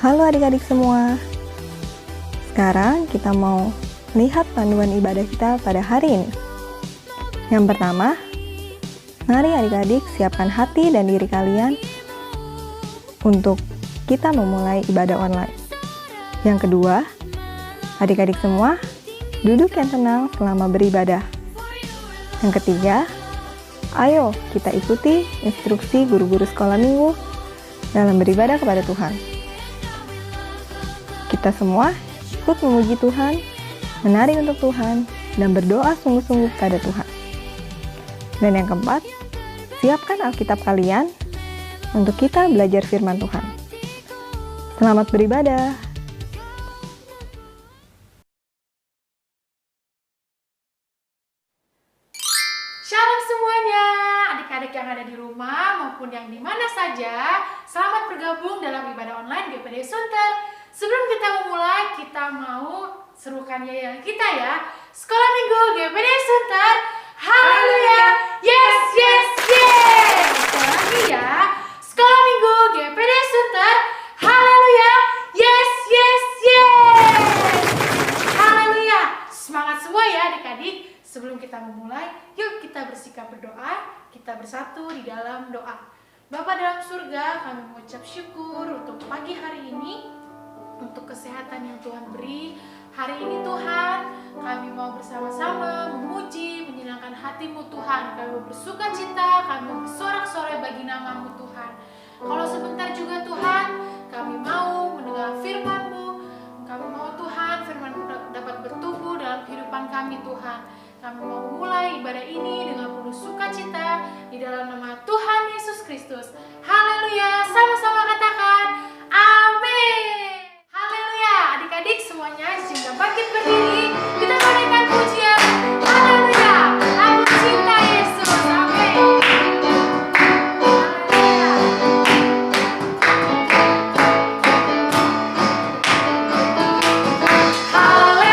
Halo adik-adik semua. Sekarang kita mau lihat panduan ibadah kita pada hari ini. Yang pertama, mari adik-adik siapkan hati dan diri kalian untuk kita memulai ibadah online. Yang kedua, adik-adik semua duduk yang tenang selama beribadah. Yang ketiga, ayo kita ikuti instruksi guru-guru sekolah minggu dalam beribadah kepada Tuhan. Kita semua ikut memuji Tuhan, menari untuk Tuhan, dan berdoa sungguh-sungguh kepada Tuhan. Dan yang keempat, siapkan Alkitab kalian untuk kita belajar firman Tuhan. Selamat beribadah. Shalom semuanya, adik-adik yang ada di rumah maupun yang di mana saja. Selamat bergabung dalam ibadah online GPD Sunter. Sebelum kita memulai, kita mau serukan yayang kita ya. Sekolah Minggu GPD Sunter. Haleluya. Yes, yes, yes. Sekali lagi ya. Sekolah Minggu GPD Sunter. Haleluya. Yes, yes, yes. Haleluya. Semangat semua ya adik-adik. Sebelum kita memulai, yuk kita bersikap berdoa, kita bersatu di dalam doa. Bapa dalam surga, kami mengucap syukur untuk pagi hari ini, untuk kesehatan yang Tuhan beri. Hari ini Tuhan, kami mau bersama-sama memuji, menyenangkan hati-Mu Tuhan. Kami mau bersuka cita, kami mau bersorak-sorai bagi nama-Mu Tuhan. Kalau sebentar juga Tuhan, kami mau mendengar firman-Mu. Kami mau Tuhan, firman-Mu dapat bertumbuh dalam kehidupan kami Tuhan. Kami mau memulai ibadah ini dengan penuh sukacita di dalam nama Tuhan Yesus Kristus. Haleluya, sama-sama katakan amin. Haleluya, adik-adik semuanya sehingga bangkit berdiri, kita naikkan pujian. Haleluya, aku cinta Yesus. Amin. Haleluya.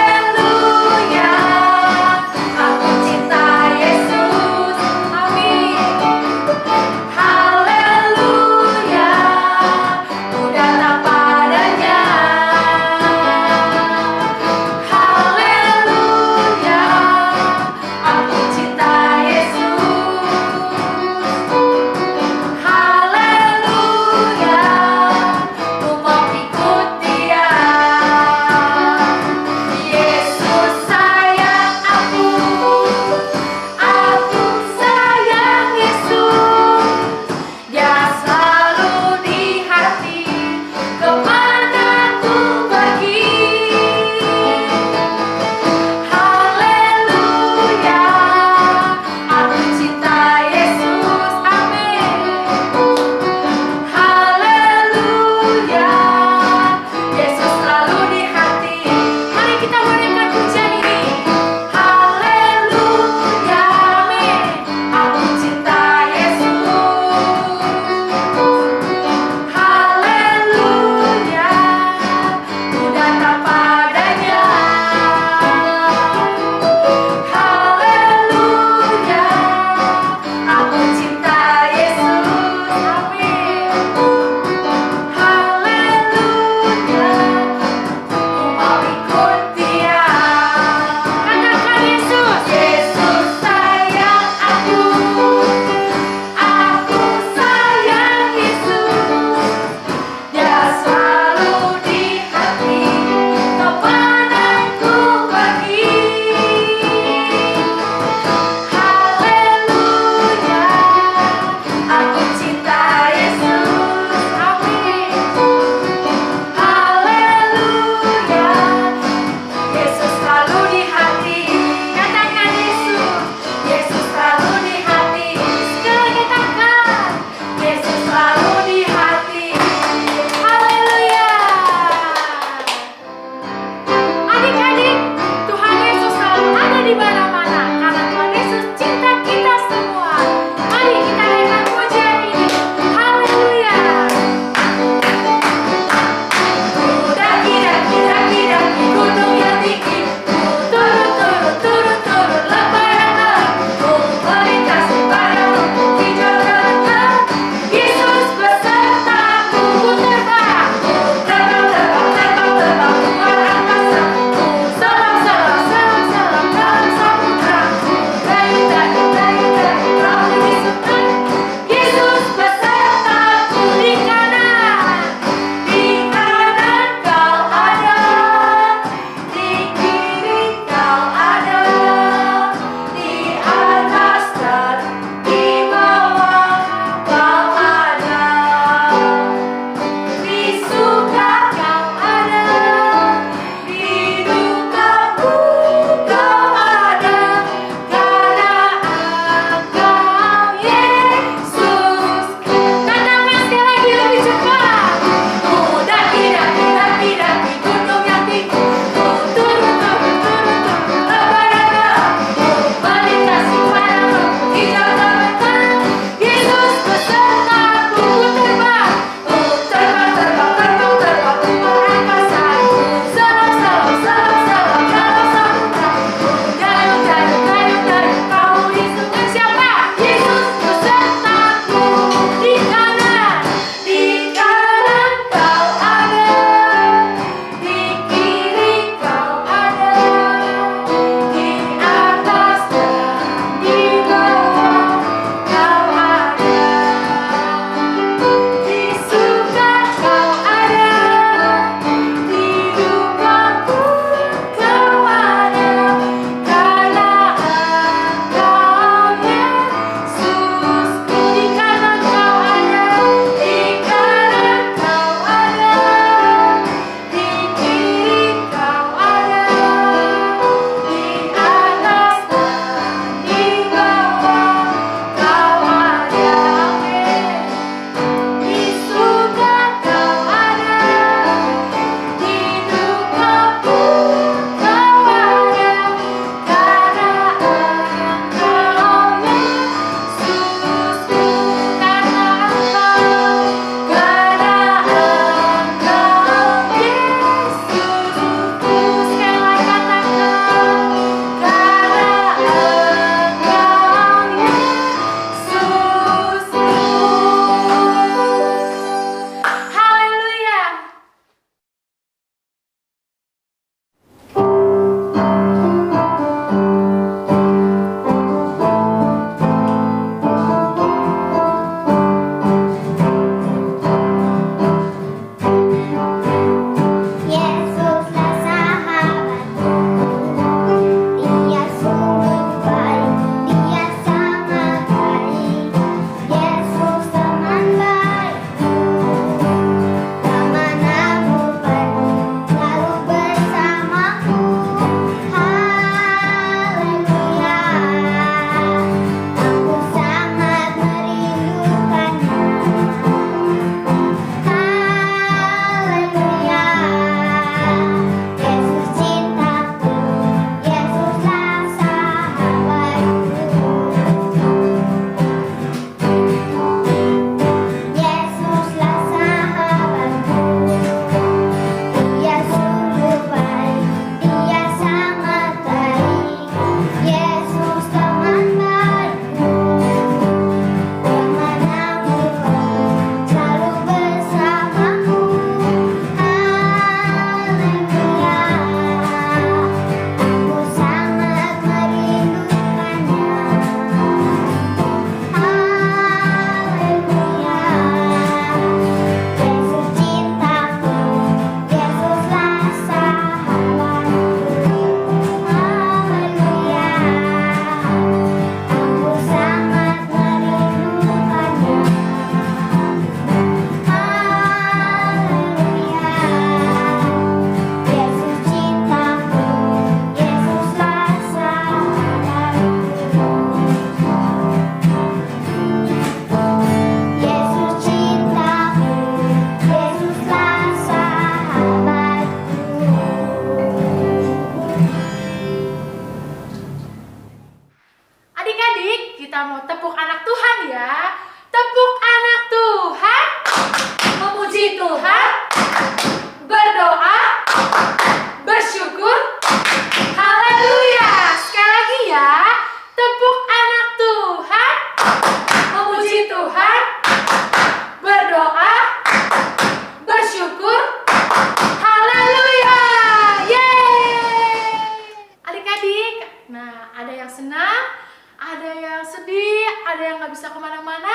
ada yang sedih, ada yang nggak bisa kemana-mana.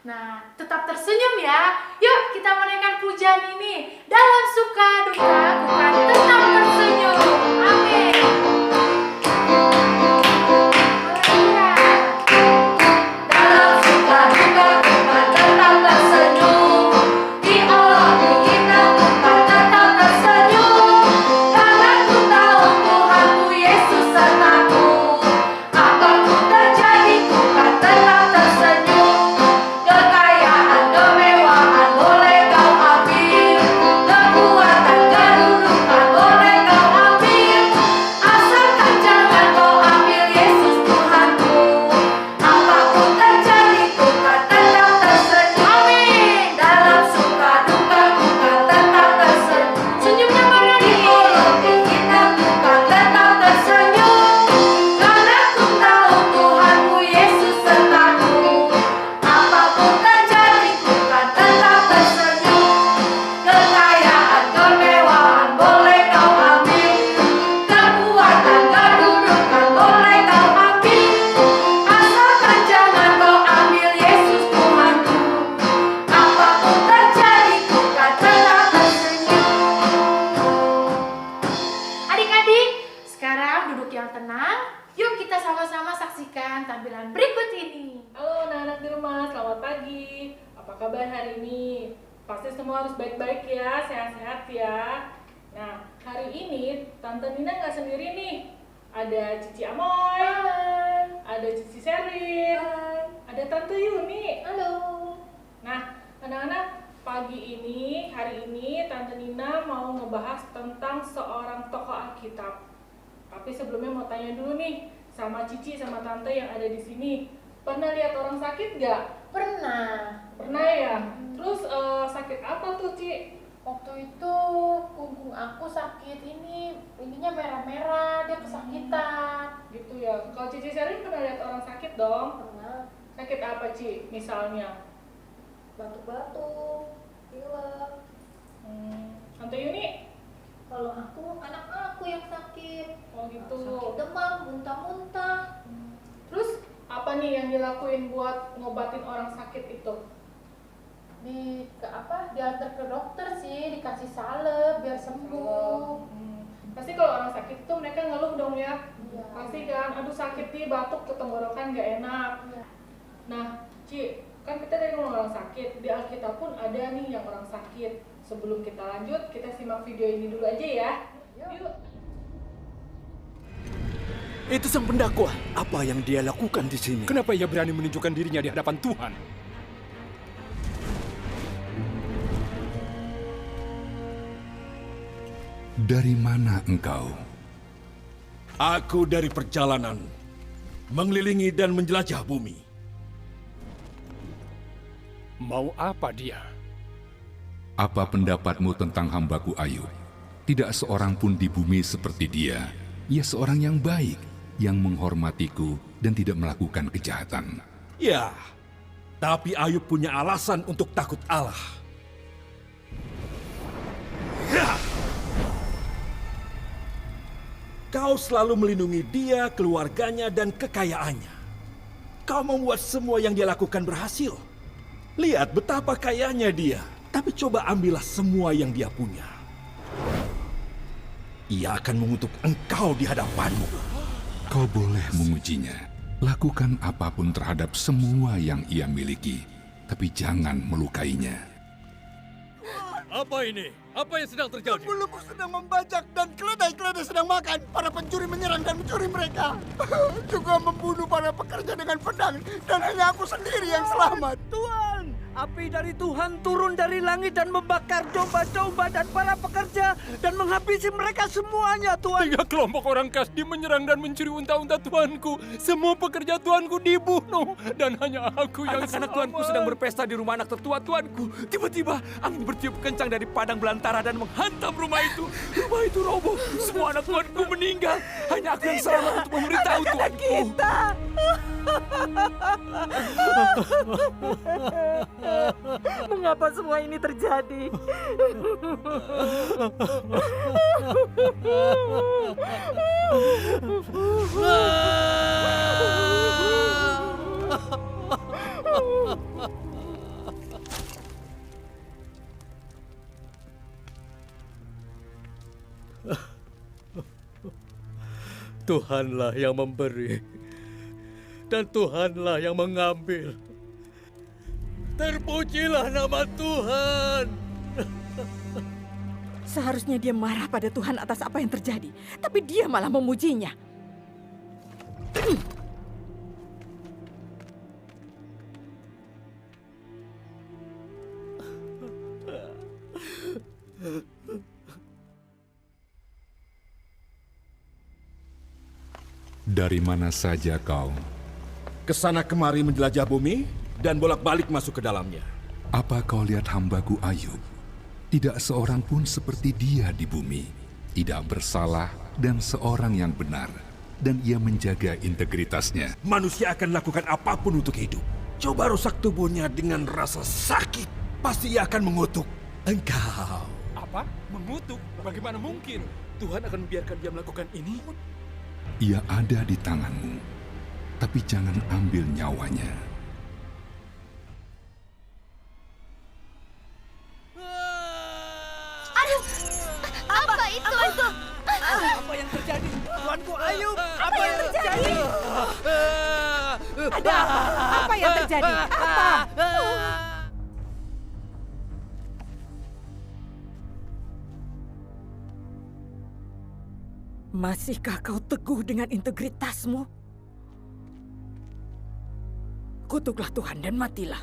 Nah, tetap tersenyum ya. Yuk kita menaikkan pujian ini. Dalam suka duka, bukan tetap tersenyum. Amin. Haleluya. Dalam suka duka bukan tetap tersenyum, di Allah kita bukan tetap tersenyum, karena ku tahu Tuhanku Yesus sertaku. Apapun terjadi ku kan tetap tersenyum. Kekayaan, kemewahan boleh kau ambil, kekuatan, kedudukan boleh kau ambil, asalkan jangan kau ambil Yesus Tuhanku. Apapun terjadi ku kan tetap tersenyum. Amin. Dalam suka duka ku kan tetap tersenyum. Senyumnya mana Di nih? oleh kita ku kan tetap tersenyum, karena ku tahu Tuhanku Yesus sertaku. Apapun terjadi ku kan tetap tersenyum. Kekayaan, kemewahan boleh kau ambil, kekuatan, kedudukan boleh kau ambil, asalkan jangan kau ambil Yesus Tuhanku. Apapun terjadi ku kan tetap tersenyum. Adik-adik, sekarang duduk yang tenang. Yuk kita sama-sama saksikan tampilan berikut ini. Halo anak-anak di rumah, selamat pagi. Apa kabar hari ini? Pasti semua harus baik-baik ya, sehat-sehat ya. Nah, hari ini Tante Nina nggak sendiri nih. Ada Cici Amoy, ada Cici Sherin, ada Tante Yuni. Halo. Nah, anak-anak, hari ini Tante Nina mau ngebahas tentang seorang tokoh Alkitab. Tapi sebelumnya mau tanya dulu nih sama Cici sama Tante yang ada di sini. Pernah lihat orang sakit nggak? Pernah. Pernah ya? Terus sakit apa tuh, Ci? Waktu itu punggung aku sakit ininya merah-merah, dia kesakitan. Gitu ya. Kalau Cici Sherin pernah lihat orang sakit dong? Pernah. Sakit apa, Ci? Misalnya? Batuk-batuk, pilek. Tante Yuni? Kalau aku, anak aku yang sakit. Oh gitu. Sakit demam, muntah-muntah. Terus apa nih yang dilakuin buat ngobatin orang sakit itu? Diantar ke dokter sih, dikasih salep biar sembuh. Pasti kalau orang sakit itu mereka ngeluh dong ya. Iya. Pasti kan, aduh sakit nih, batuk ke tenggorokan nggak enak. Iya. Nah, Ci, kan kita dari orang sakit, di Alkitab pun ada nih yang orang sakit. Sebelum kita lanjut, kita simak video ini dulu aja ya. Yuk. Itu sang pendakwa. Apa yang dia lakukan di sini? Kenapa ia berani menunjukkan dirinya di hadapan Tuhan? Dari mana engkau? Aku dari perjalanan mengelilingi dan menjelajah bumi. Mau apa dia? Apa pendapatmu tentang hambaku Ayub? Tidak seorang pun di bumi seperti dia. Ia seorang yang baik, yang menghormatiku dan tidak melakukan kejahatan. Ya, tapi Ayub punya alasan untuk takut Allah. Ya. Kau selalu melindungi dia, keluarganya, dan kekayaannya. Kau membuat semua yang dia lakukan berhasil. Lihat betapa kayanya dia. Tapi coba ambillah semua yang dia punya. Ia akan mengutuk engkau di hadapanmu. Kau boleh mengujinya. Lakukan apapun terhadap semua yang ia miliki, tapi jangan melukainya. Apa ini? Apa yang sedang terjadi? Pembuluku sedang membajak dan keledai-keledai sedang makan. Para pencuri menyerang dan mencuri mereka. Juga membunuh para pekerja dengan pedang. Dan hanya aku sendiri yang selamat. Tuhan, api dari Tuhan turun dari langit dan membakar domba-domba dan para pekerja dan menghabisi mereka semuanya, Tuhan. 3 kelompok orang Kasdi menyerang dan mencuri unta-unta Tuanku. Semua pekerja Tuanku dibunuh dan hanya aku yang Anak-anak Tuanku sedang berpesta di rumah anak tertua Tuanku. Tiba-tiba angin bertiup kencang dari padang belantara dan menghantam rumah itu. Rumah itu roboh. Semua anak Tuanku meninggal. Hanya aku yang selamat untuk memberitahu Tuanku. Mengapa semua ini terjadi? Tuhanlah yang memberi, dan Tuhanlah yang mengambil. Terpujilah nama Tuhan. Seharusnya dia marah pada Tuhan atas apa yang terjadi, tapi dia malah memujinya. Dari mana saja kau? Kesana kemari menjelajah bumi dan bolak-balik masuk ke dalamnya. Apa kau lihat hambaku Ayub? Tidak seorang pun seperti dia di bumi. Tidak bersalah dan seorang yang benar. Dan ia menjaga integritasnya. Manusia akan lakukan apapun untuk hidup. Coba rusak tubuhnya dengan rasa sakit. Pasti ia akan mengutuk engkau. Apa? Mengutuk? Bagaimana mungkin? Tuhan akan membiarkan dia melakukan ini? Ia ada di tanganmu, tapi jangan ambil nyawanya. Aduh, apa itu? Apa yang terjadi? Tuanku Ayub, apa yang terjadi? Ada apa? Apa yang terjadi? Apa? Masihkah kau teguh dengan integritasmu? Kutuklah Tuhan dan matilah.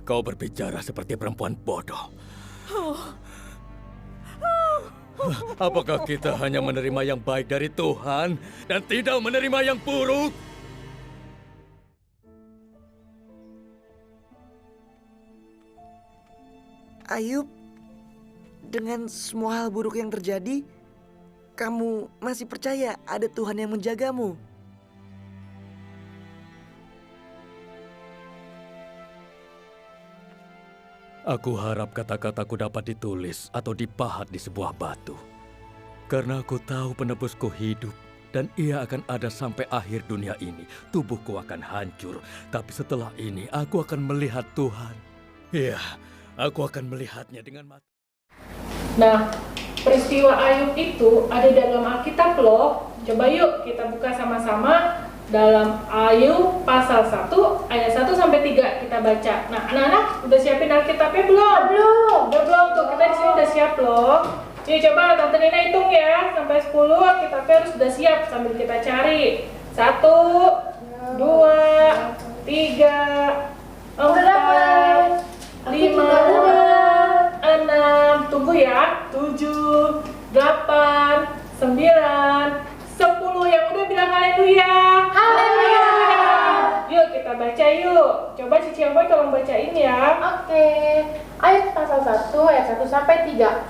Kau berbicara seperti perempuan bodoh. Apakah kita hanya menerima yang baik dari Tuhan dan tidak menerima yang buruk? Ayub, dengan semua hal buruk yang terjadi, kamu masih percaya ada Tuhan yang menjagamu? Aku harap kata-kataku dapat ditulis atau dipahat di sebuah batu. Karena aku tahu penebusku hidup dan ia akan ada sampai akhir dunia ini. Tubuhku akan hancur, tapi setelah ini aku akan melihat Tuhan. Iya, aku akan melihatnya dengan mata. Nah, peristiwa Ayub itu ada di dalam Alkitab loh. Coba yuk kita buka sama-sama dalam Ayub pasal 1 ayat 1 sampai 3 kita baca. Nah, anak-anak udah siapin Alkitabnya belum? Udah belum tuh. Kita di sini udah siap loh. Jadi coba Tante Nina hitung ya sampai 10. Alkitabnya harus sudah siap sambil kita cari. 1 2 3 4 5 6, tunggu ya, 7, 8, 9, 10, yang udah bilang haleluya. Haleluya. Yuk kita baca yuk. Coba Cici Amboy tolong bacain ya. Oke. Ayub pasal 1 ayat 1 sampai 3.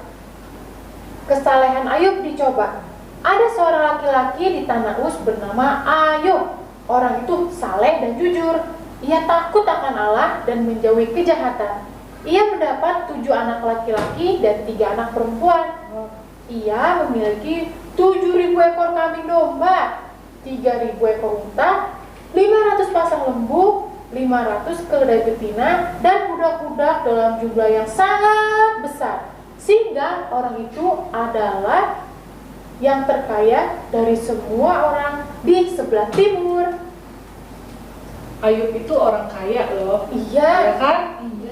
Kesalehan Ayub dicoba. Ada seorang laki-laki di tanah Uz bernama Ayub. Orang itu saleh dan jujur. Ia takut akan Allah dan menjauhi kejahatan. Ia mendapat 7 anak laki-laki dan 3 anak perempuan. Ia memiliki 7.000 ekor kambing domba, 3.000 ekor unta, 500 pasang lembu, 500 keledai betina, dan budak-budak dalam jumlah yang sangat besar. Sehingga orang itu adalah yang terkaya dari semua orang di sebelah timur. Ayub itu orang kaya loh. Iya. Ya kan?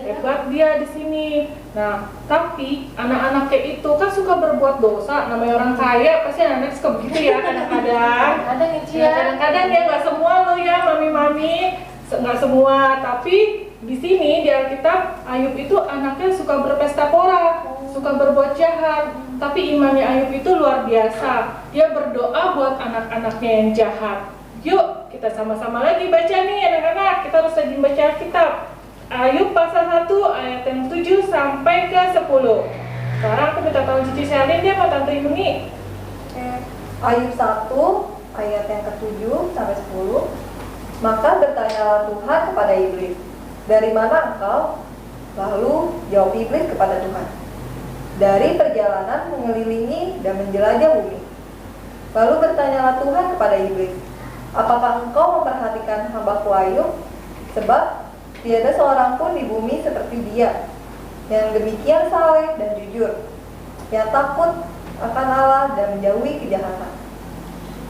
Hebat dia di sini. Nah, tapi anak-anaknya itu kan suka berbuat dosa. Namanya orang kaya pasti anak-anak suka begitu ya kadang-kadang. Kadang ya. Kadang-kadang ya nggak semua lo ya mami-mami, nggak semua. Tapi di sini di Alkitab Ayub itu anaknya suka berpesta pora, suka berbuat jahat. Tapi imannya Ayub itu luar biasa. Dia berdoa buat anak-anaknya yang jahat. Yuk kita sama-sama lagi baca nih anak-anak. Kita harus lagi baca Alkitab. Ayub pasal 1 ayat yang 7 sampai ke 10. Sekarang aku minta tolong Cici Selin dia sama Tante Yuni. Ayub 1 ayat yang ke-7 sampai 10. Maka bertanyalah Tuhan kepada iblis, dari mana engkau? Lalu jawab iblis kepada Tuhan, dari perjalanan mengelilingi dan menjelajah bumi. Lalu bertanyalah Tuhan kepada iblis, apakah engkau memperhatikan hambaku Ayub? Sebab tiada seorang pun di bumi seperti dia, yang demikian saleh dan jujur, yang takut akan Allah dan menjauhi kejahatan.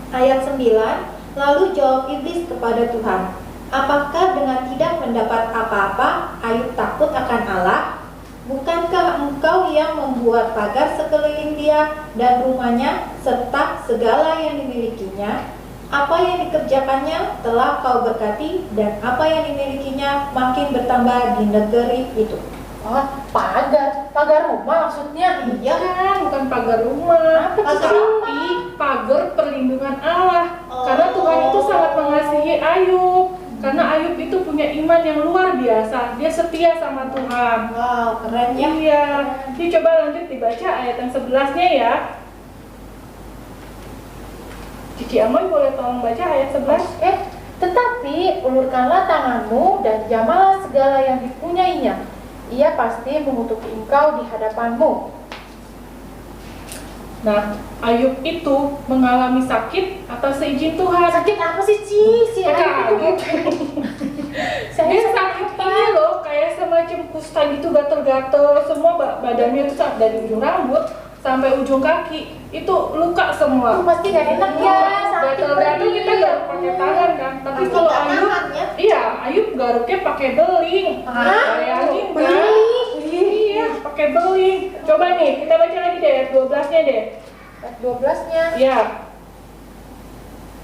Ayat 9, lalu jawab iblis kepada Tuhan, apakah dengan tidak mendapat apa-apa Ayub takut akan Allah? Bukankah engkau yang membuat pagar sekeliling dia dan rumahnya serta segala yang dimilikinya? Apa yang dikerjakannya telah kau berkati dan apa yang dimilikinya makin bertambah di negeri itu. Oh, pagar rumah maksudnya? Iya kan, bukan pagar rumah, tapi pagar perlindungan Allah. Karena Tuhan itu sangat mengasihi Ayub. Karena Ayub itu punya iman yang luar biasa. Dia setia sama Tuhan. Wow, keren ya. Iya. Ini coba lanjut dibaca ayat yang 11-nya ya. Cici Amoy boleh tolong baca ayat 11? Tetapi ulurkanlah tanganmu dan jamalah segala yang dipunyainya. Ia pasti mengutuki engkau di hadapanmu. Nah, Ayub itu mengalami sakit atas seizin Tuhan. Sakit apa sih, Si Ayub itu? Dia sakit ini loh, kayak semacam kusta gitu, gatel-gatel. Semua badannya itu dari ujung rambut sampai ujung kaki itu luka semua. Itu pasti gak enak ya. Gatel-gatel kita garuk pakai tangan kan. Tapi kalau Ayub, iya, Ayub garuknya pakai beling. Bayangin kan? Iya, pakai beling. Coba nih, kita baca lagi deh ayat 12-nya deh. Ayat 12-nya. Iya.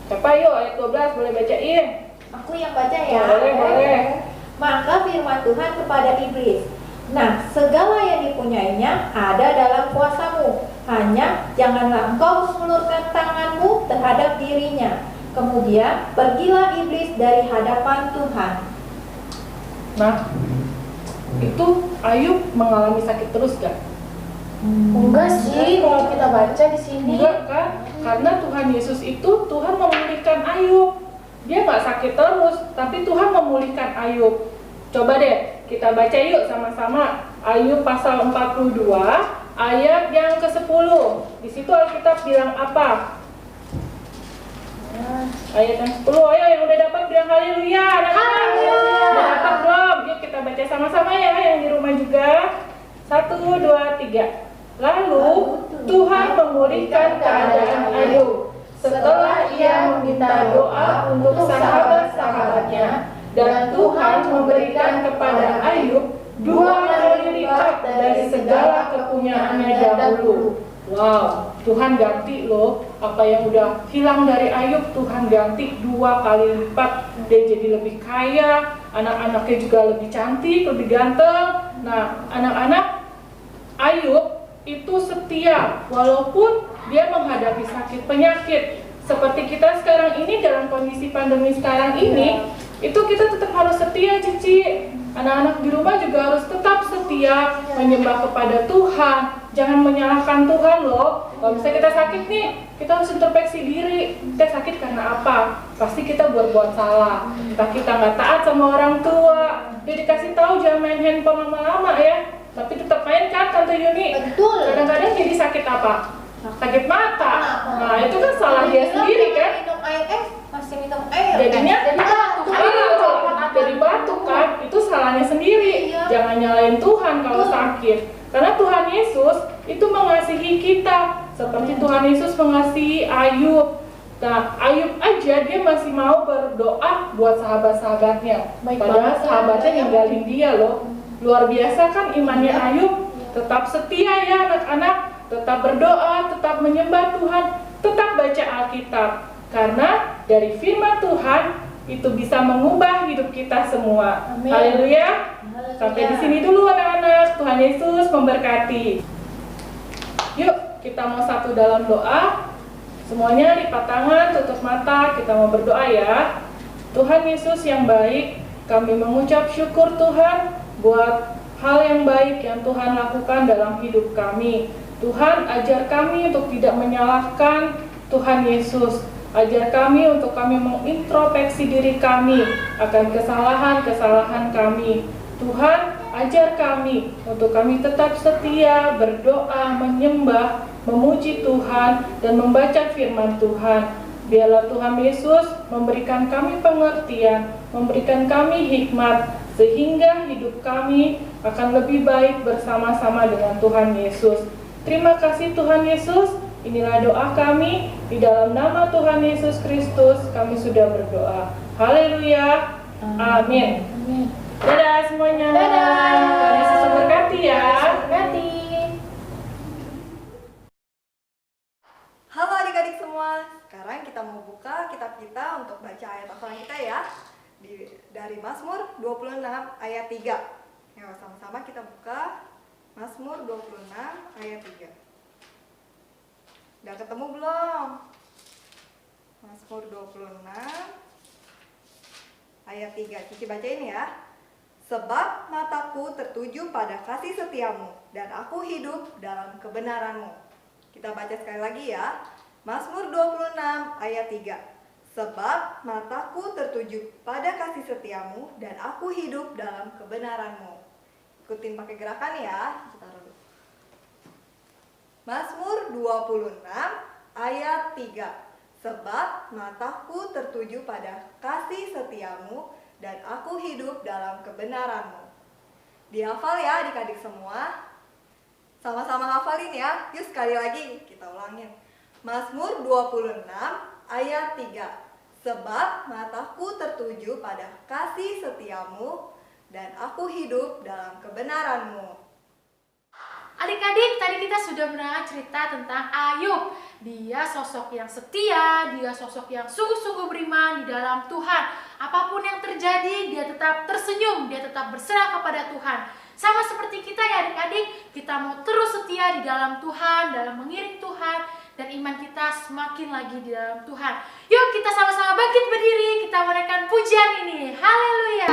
Siapa yuk ayat 12 boleh bacain? Aku yang baca ya. Boleh. Maka firman Tuhan kepada iblis, nah, segala yang dipunyainya ada dalam kuasamu. Hanya janganlah engkau mengulurkan tanganmu terhadap dirinya. Kemudian pergilah iblis dari hadapan Tuhan. Nah, itu Ayub mengalami sakit terus gak? Enggak sih, kalau kita baca di sini. Enggak kan? Karena Tuhan Yesus itu Tuhan memulihkan Ayub. Dia nggak sakit terus, tapi Tuhan memulihkan Ayub. Coba deh kita baca yuk sama-sama Ayub pasal 42 ayat yang ke-10. Di situ Alkitab bilang apa? Ayat yang 10. Ayo yang udah dapat bilang haleluya. Udah dapat belum? Yuk kita baca sama-sama ya, yang di rumah juga. 1, 2, 3. Lalu Tuhan memulihkan keadaan Ayub setelah ia meminta doa untuk sahabat-sahabatnya, dan Tuhan memberikan kepada Ayub 2 kali lipat dari segala kepunyaannya dahulu. Wow, Tuhan ganti loh apa yang udah hilang dari Ayub. Tuhan ganti 2 kali lipat. Dia jadi lebih kaya, anak-anaknya juga lebih cantik, lebih ganteng. Nah, anak-anak Ayub itu setia walaupun dia menghadapi sakit penyakit. Seperti kita sekarang ini dalam kondisi pandemi sekarang ini, itu kita tetap harus setia, Cici. Anak-anak di rumah juga harus tetap setia menyembah kepada Tuhan. Jangan menyalahkan Tuhan loh. Kalau misalnya kita sakit nih, kita harus introspeksi diri. Kita sakit karena apa? Pasti kita buat salah. Entah kita nggak taat sama orang tua. Dia dikasih tahu jangan main handphone lama-lama ya. Tapi tetap main kan, Tante Yuni? Betul. Kadang-kadang jadi sakit apa? Sakit mata. Nah, itu kan salah dia sendiri kan? Minum air, masih minum air. Jadinya jadi batuk kan? Itu salahnya sendiri. Jangan nyalain Tuhan kalau sakit. Karena Tuhan Yesus itu mengasihi kita seperti Tuhan Yesus mengasihi Ayub. Nah, Ayub aja dia masih mau berdoa buat sahabat-sahabatnya. Padahal sahabatnya ninggalin dia loh. Luar biasa kan imannya Ayub. Tetap setia ya anak-anak. Tetap berdoa, tetap menyembah Tuhan, tetap baca Alkitab. Karena dari firman Tuhan itu bisa mengubah hidup kita semua. Haleluya. Sampai di sini dulu anak-anak. Tuhan Yesus memberkati. Yuk, kita mau satu dalam doa. Semuanya lipat tangan, tutup mata, kita mau berdoa ya. Tuhan Yesus yang baik, kami mengucap syukur Tuhan buat hal yang baik yang Tuhan lakukan dalam hidup kami. Tuhan, ajar kami untuk tidak menyalahkan Tuhan Yesus. Ajar kami untuk kami mengintrospeksi diri kami akan kesalahan-kesalahan kami. Tuhan, ajar kami untuk kami tetap setia, berdoa, menyembah, memuji Tuhan, dan membaca firman Tuhan. Biarlah Tuhan Yesus memberikan kami pengertian, memberikan kami hikmat, sehingga hidup kami akan lebih baik bersama-sama dengan Tuhan Yesus. Terima kasih Tuhan Yesus, Inilah doa kami, di dalam nama Tuhan Yesus Kristus kami sudah berdoa. Haleluya. Amin. Dadah semuanya. Dadah. Tuhan Yesus memberkati ya. Berarti. Halo adik-adik semua, sekarang kita mau buka kitab kita untuk baca ayat hafalan kita ya. Dari Mazmur 26 ayat 3. Ya, sama-sama kita buka Mazmur 26 ayat 3. Udah ketemu belum? Mazmur 26 ayat 3. Cici bacain ya. Sebab mataku tertuju pada kasih setiamu, dan aku hidup dalam kebenaranmu. Kita baca sekali lagi ya. Mazmur 26 ayat 3. Sebab mataku tertuju pada kasih setiamu, dan aku hidup dalam kebenaranmu. Ikutin pakai gerakan ya. Taruh. Mazmur 26 ayat 3. Sebab mataku tertuju pada kasih setiamu, dan aku hidup dalam kebenaranmu. Dihafal ya adik-adik semua. Sama-sama hafalin ya. Yuk sekali lagi kita ulangin. Mazmur 26 ayat 3. Sebab mataku tertuju pada kasih setiamu, dan aku hidup dalam kebenaranmu. Adik-adik, tadi kita sudah mendengar cerita tentang Ayub. Dia sosok yang setia, dia sosok yang sungguh-sungguh beriman di dalam Tuhan. Apapun yang terjadi, dia tetap tersenyum, dia tetap berserah kepada Tuhan. Sama seperti kita ya adik-adik, kita mau terus setia di dalam Tuhan, dalam mengiring Tuhan, dan iman kita semakin lagi di dalam Tuhan. Yuk kita sama-sama bangkit berdiri, kita menaikkan pujian ini. Haleluya.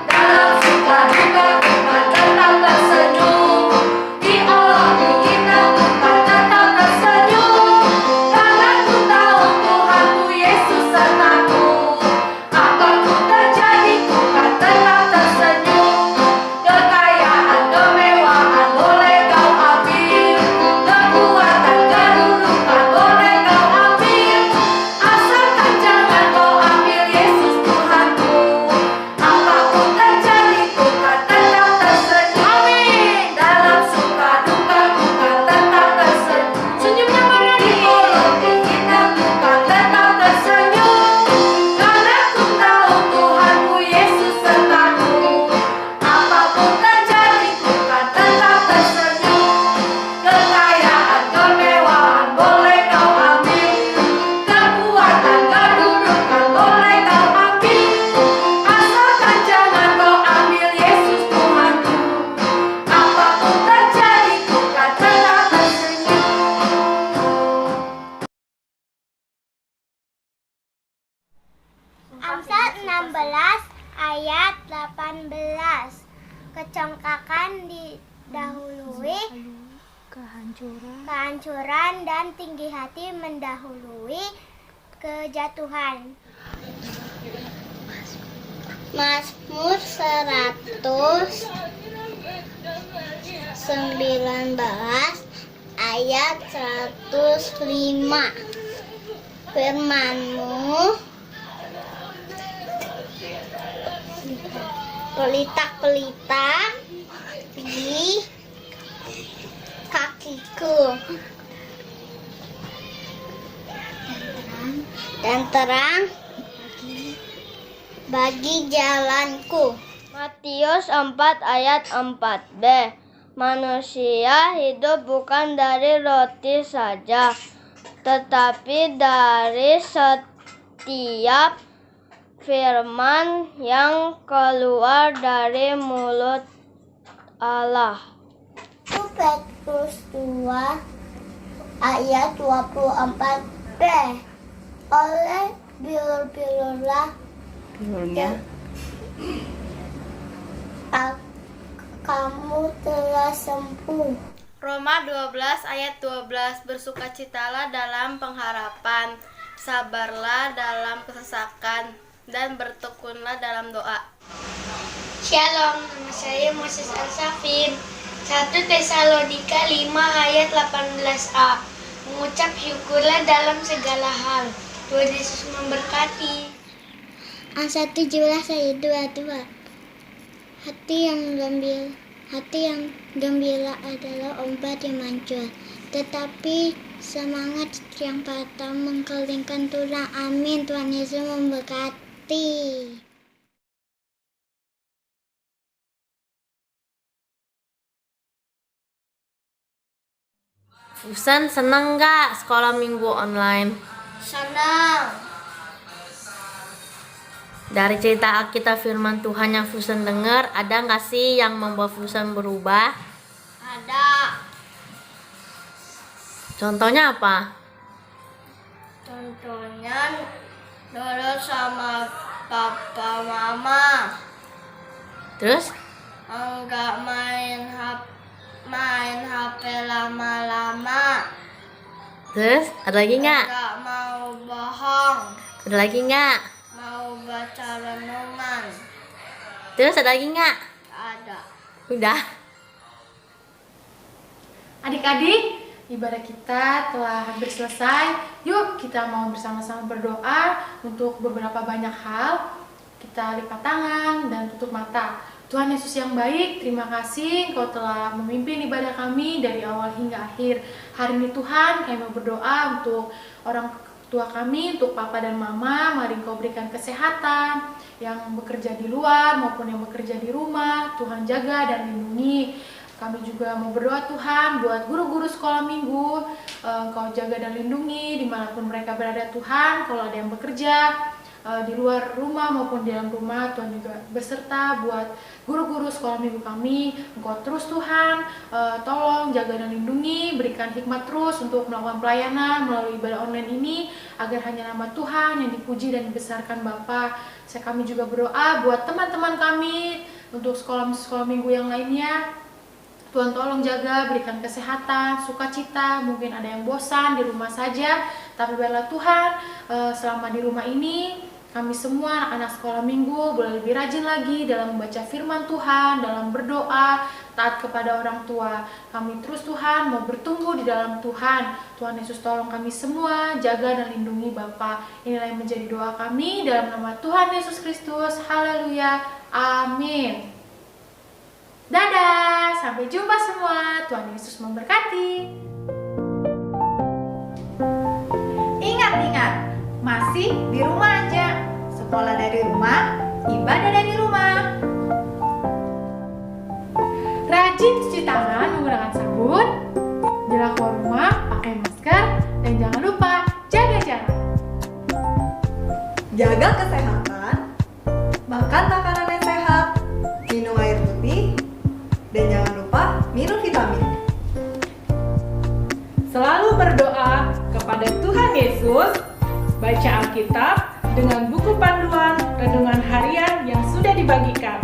Dalam suka duka Tuhan tetap tersenyum. Di Allah dihina Tuhan tetap tersenyum. Karena ku tahu Tuhanku Yesus sertaku. Apapun terjadi Tuhan tetap tersenyum. Kekayaan, kemewahan boleh kau ambil. Kekuatan, kedudukan boleh kau ambil. Asalkan jangan kau ambil Yesus Tuhanku. Apapun terjadi Tuhan tetap tersenyum. Amin. Dalam suka duka Tuhan tetap tersenyum. Senyumnya mana Di nih? kolong dihina Tuhan tetap tersenyum. Karena ku tahu Tuhanku Yesus sertaku. Apapun terjadi Tuhan tetap tersenyum. Kekayaan, kemewahan boleh kau ambil. Kekuatan, kedudukan boleh kau ambil. Asalkan jangan kau ambil Yesus Tuhanku. Apapun terjadi Tuhan tetap tersenyum. Amsal 16 ayat 18. Kecongkakan didahului kehancuran dan tinggi hati mendahului kejatuhan. Mazmur 119 ayat 105. Firman-Mu pelita-pelita di kakiku dan terang bagi jalanku. Matius 4 ayat 4b. Manusia hidup bukan dari roti saja, tetapi dari setiap firman yang keluar dari mulut Allah. Petrus 2 ayat 24b. Oleh bilur-bilurlah kamu telah sembuh. Roma 12 ayat 12. Bersukacitalah dalam pengharapan, sabarlah dalam kesesakan, dan bertekunlah dalam doa. Shalom, nama saya Moses Al-Safir. 1 Tesalonika 5 ayat 18a. Mengucap syukurlah dalam segala hal. Tuhan Yesus memberkati. Amsal 17 ayat 22. Hati yang gembira Hati yang gembira adalah obat yang manjur, tetapi semangat yang patah mengkelingkan tulang. Amin. Tuhan Yesus memberkati. Fusen seneng nggak sekolah minggu online? Senang. Dari cerita Alkitab firman Tuhan yang Fusen dengar, ada nggak sih yang membuat Fusen berubah? Ada. Contohnya apa? Contohnya nurut sama papa mama. Terus? Enggak main HP lama-lama. Terus? Ada lagi nggak? Enggak mau bohong. Ada lagi nggak? Mau baca renungan. Terus ada lagi nggak? Ada. Udah. Adik-adik, ibadah kita telah hampir selesai. Yuk kita mau bersama-sama berdoa untuk beberapa banyak hal. Kita lipat tangan dan tutup mata. Tuhan Yesus yang baik, terima kasih Engkau telah memimpin ibadah kami dari awal hingga akhir. Hari ini Tuhan, kami mau berdoa untuk orang tua kami, untuk Papa dan Mama. Mari Engkau berikan kesehatan yang bekerja di luar maupun yang bekerja di rumah. Tuhan jaga dan lindungi. Kami juga mau berdoa Tuhan buat guru-guru sekolah minggu. Engkau jaga dan lindungi dimanapun mereka berada Tuhan. Kalau ada yang bekerja di luar rumah maupun di dalam rumah, Tuhan juga beserta buat guru-guru sekolah minggu kami. Engkau terus Tuhan tolong jaga dan lindungi, berikan hikmat terus untuk melakukan pelayanan melalui ibadah online ini, agar hanya nama Tuhan yang dipuji dan dibesarkan Bapa. Kami juga berdoa buat teman-teman kami untuk sekolah minggu yang lainnya. Tuhan tolong jaga, berikan kesehatan, sukacita. Mungkin ada yang bosan di rumah saja, tapi biarlah Tuhan selama di rumah ini kami semua anak-anak sekolah minggu boleh lebih rajin lagi dalam membaca firman Tuhan, dalam berdoa, taat kepada orang tua. Kami terus Tuhan mau bertumbuh di dalam Tuhan. Tuhan Yesus tolong kami semua, jaga dan lindungi Bapa. Inilah yang menjadi doa kami dalam nama Tuhan Yesus Kristus. Haleluya. Amin. Dadah, sampai jumpa semua. Tuhan Yesus memberkati. Ingat, masih di rumah aja. Sekolah dari rumah, ibadah dari rumah. Rajin cuci tangan menggunakan sabun. Bila keluar rumah, pakai masker. Dan jangan lupa jaga jarak. Jaga kesehatan, makan makanan yang sehat, minum air putih, dan jangan lupa minum vitamin. Selalu berdoa kepada Tuhan Yesus, baca Alkitab dengan buku panduan renungan harian yang sudah dibagikan.